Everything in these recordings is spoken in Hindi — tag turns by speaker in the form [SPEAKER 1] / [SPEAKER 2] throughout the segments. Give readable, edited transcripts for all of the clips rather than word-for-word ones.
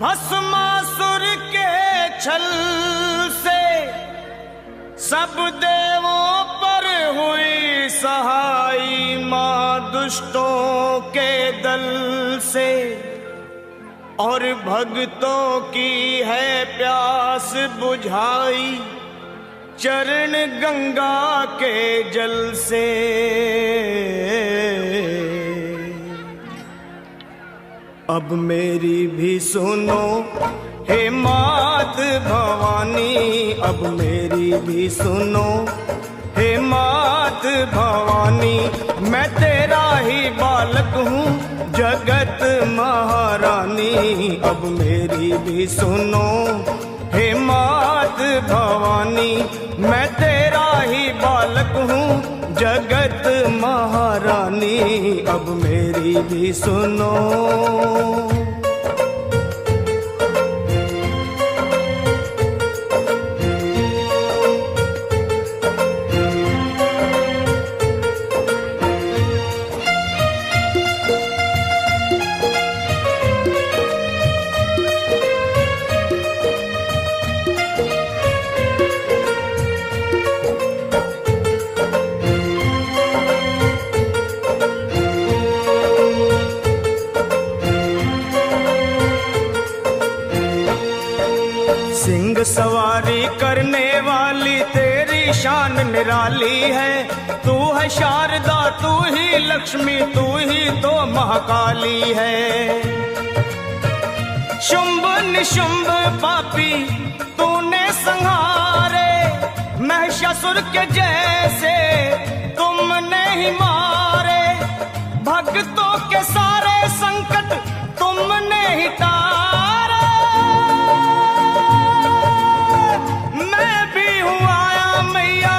[SPEAKER 1] भस्मासुर के छल से सब देवों पर हुई सहाई, मां दुष्टों के दल से और भक्तों की है प्यास बुझाई, चरण गंगा के जल से। अब मेरी भी सुनो हे मात भवानी, अब मेरी भी सुनो हे मात भवानी, मैं तेरा ही बालक हूँ जगत महारानी। अब मेरी भी सुनो हे मात भवानी, मैं तेरा ही बालक हूँ जगत महारानी। अब मेरी भी सुनो। सिंह सवारी करने वाली तेरी शान निराली है, तू है शारदा तू ही लक्ष्मी तू ही तो महाकाली है। शुंभ निशुंभ पापी तूने संहारे, महिषासुर के जैसे तुमने ही मारे, भक्तों के सारे संकट तुमने ही तारे। मैं भी हूँ आया मैया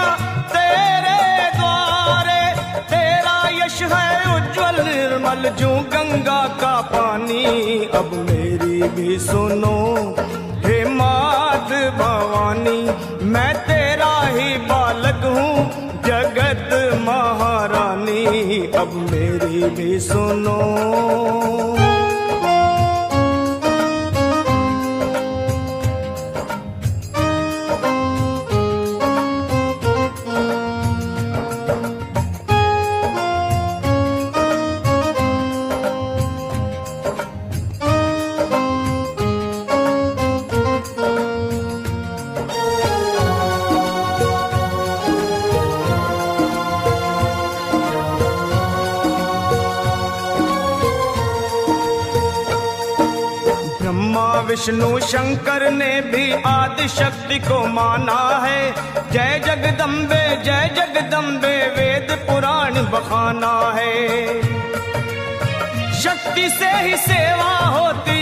[SPEAKER 1] तेरे द्वारे, तेरा यश है उज्जवल निर्मल जो गंगा का पानी। अब मेरी भी सुनो हे मात भवानी, मैं तेरा ही बालक हूँ जगत महारानी। अब मेरी भी सुनो। विष्णु शंकर ने भी आदि शक्ति को माना है, जय जगदम्बे वेद पुराण बखाना है। शक्ति से ही सेवा होती,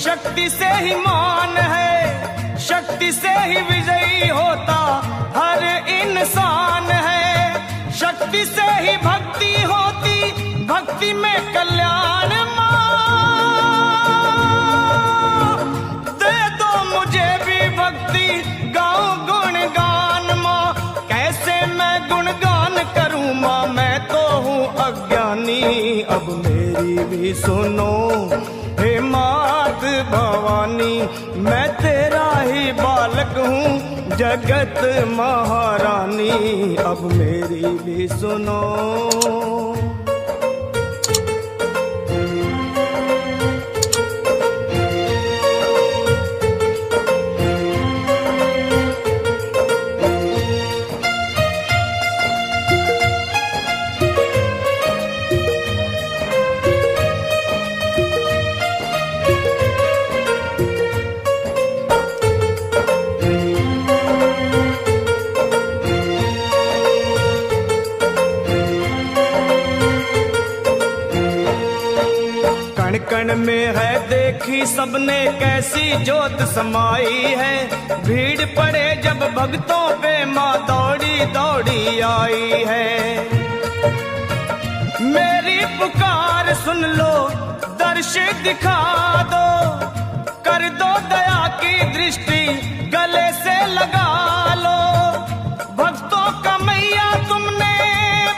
[SPEAKER 1] शक्ति से ही मान है, शक्ति से ही विजयी होता हर इंसान है। शक्ति से ही भक्ति होती, भक्ति में कल्याण। अब मेरी भी सुनो हे मात भवानी, मैं तेरा ही बालक हूँ जगत महारानी। अब मेरी भी सुनो। कण में है देखी सबने कैसी ज्योत समाई है, भीड़ पड़े जब भक्तों पे माँ दौड़ी दौड़ी आई है। मेरी पुकार सुन लो दर्श दिखा दो, कर दो दया की दृष्टि गले से लगा लो। भक्तों का मैया तुमने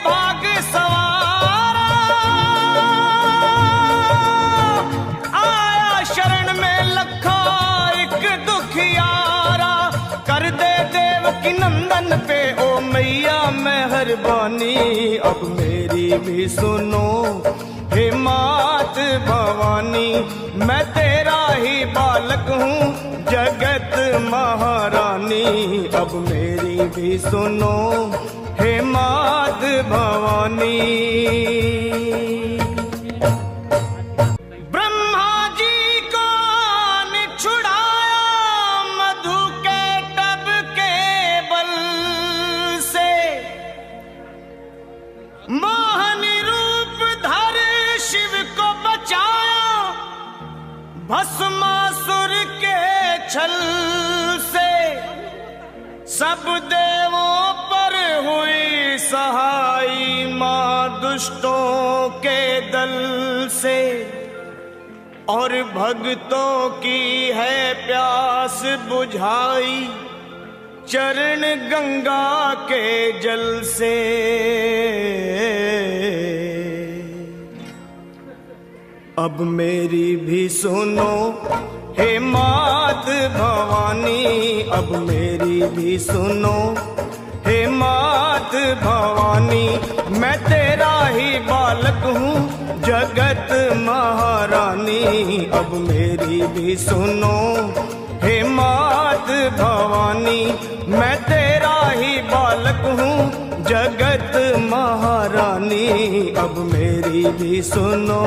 [SPEAKER 1] भाग सवारा, आया शरण में लखा अब मेरी भी सुनो हे मात भवानी। मैं तेरा ही बालक हूँ जगत महारानी, अब मेरी भी सुनो हे मात भवानी। ब्रह्मा जी को छुड़ाया मधु के टब के बल से, मोहनी रूप धर शिव को बचाया भस्मासुर के छल से। सब देवों पर हुई सहाई मां दुष्टों के दल से, और भक्तों की है प्यास बुझाई चरण गंगा के जल से। अब मेरी भी सुनो हे मात भवानी, अब मेरी भी सुनो हे मात भवानी। मैं तेरा ही बालक हूँ जगत महारानी, अब मेरी भी सुनो हे मात भवानी। मैं तेरा ही बालक हूँ जगत महारानी, अब मेरी भी सुनो।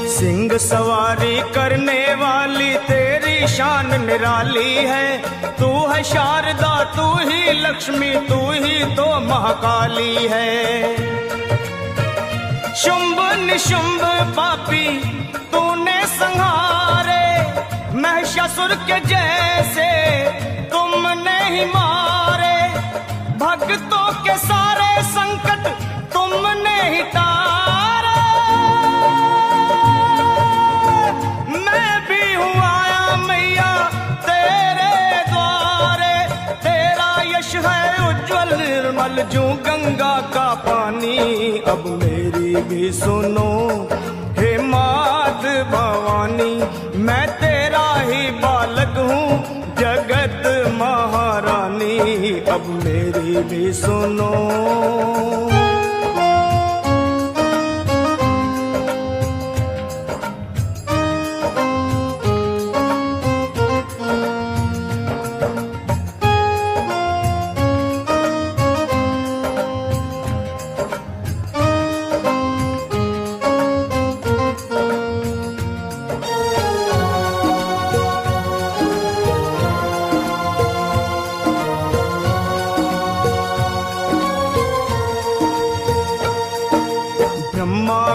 [SPEAKER 1] सिंह सवारी करने वाली तेरी शान निराली है। तू है शारदा, तू ही लक्ष्मी, तू ही तो महाकाली है। शुंभ निशुंभ पापी तूने संहारे, महिषासुर के जैसे तुमने ही मारे। भक्तों के सारे संकट तुमने ही तारे। निर्मल जो गंगा का पानी, अब मेरी भी सुनो हे मात भवानी। मैं तेरा ही बालक हूँ जगत महारानी, अब मेरी भी सुनो।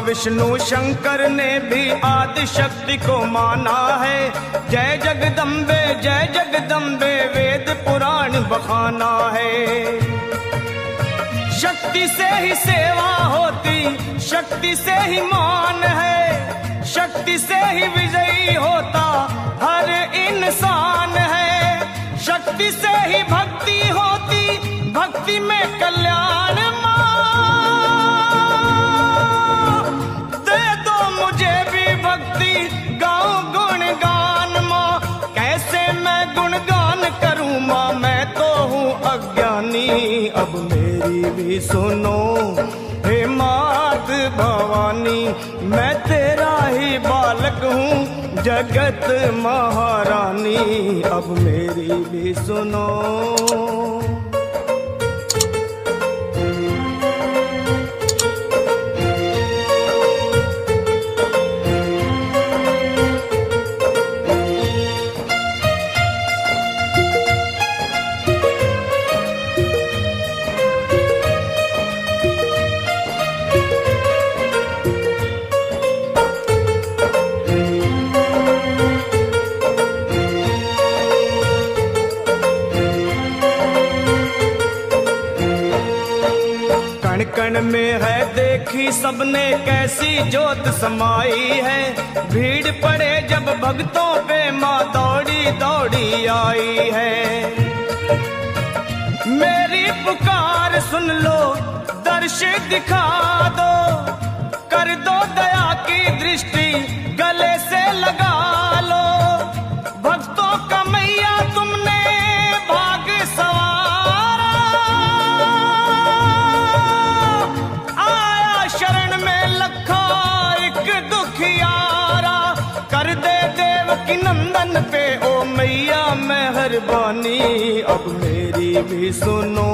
[SPEAKER 1] विष्णु शंकर ने भी आदि शक्ति को माना है। जय जगदम्बे वेद पुराण बखाना है। शक्ति से ही सेवा होती, शक्ति से ही मान है, शक्ति से ही विजयी होता हर इंसान है। शक्ति से ही भक्ति होती, भक्ति में कल्याण। मुझे भी भक्ति गाऊं गुणगान माँ, कैसे मैं गुणगान करूं माँ, मैं तो हूँ अज्ञानी। अब मेरी भी सुनो हे मात भवानी। मैं तेरा ही बालक हूँ जगत महारानी, अब मेरी भी सुनो। में है देखी सबने कैसी जोत समाई है। भीड़ पड़े जब भक्तों पे माँ दौड़ी दौड़ी आई है। मेरी पुकार सुन लो, दर्श दिखा दो, कर दो दया की दृष्टि गले से लगा लो। भक्तों का मैया तुमने भाग सवारा, आया शरण में लखा एक दुखियारा। कर दे देवकी नंदन पे ओ मैया मेहरबानी, अब मेरी भी सुनो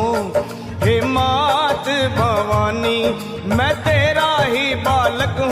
[SPEAKER 1] हे मात भवानी। मैं तेरा ही बालक हूँ।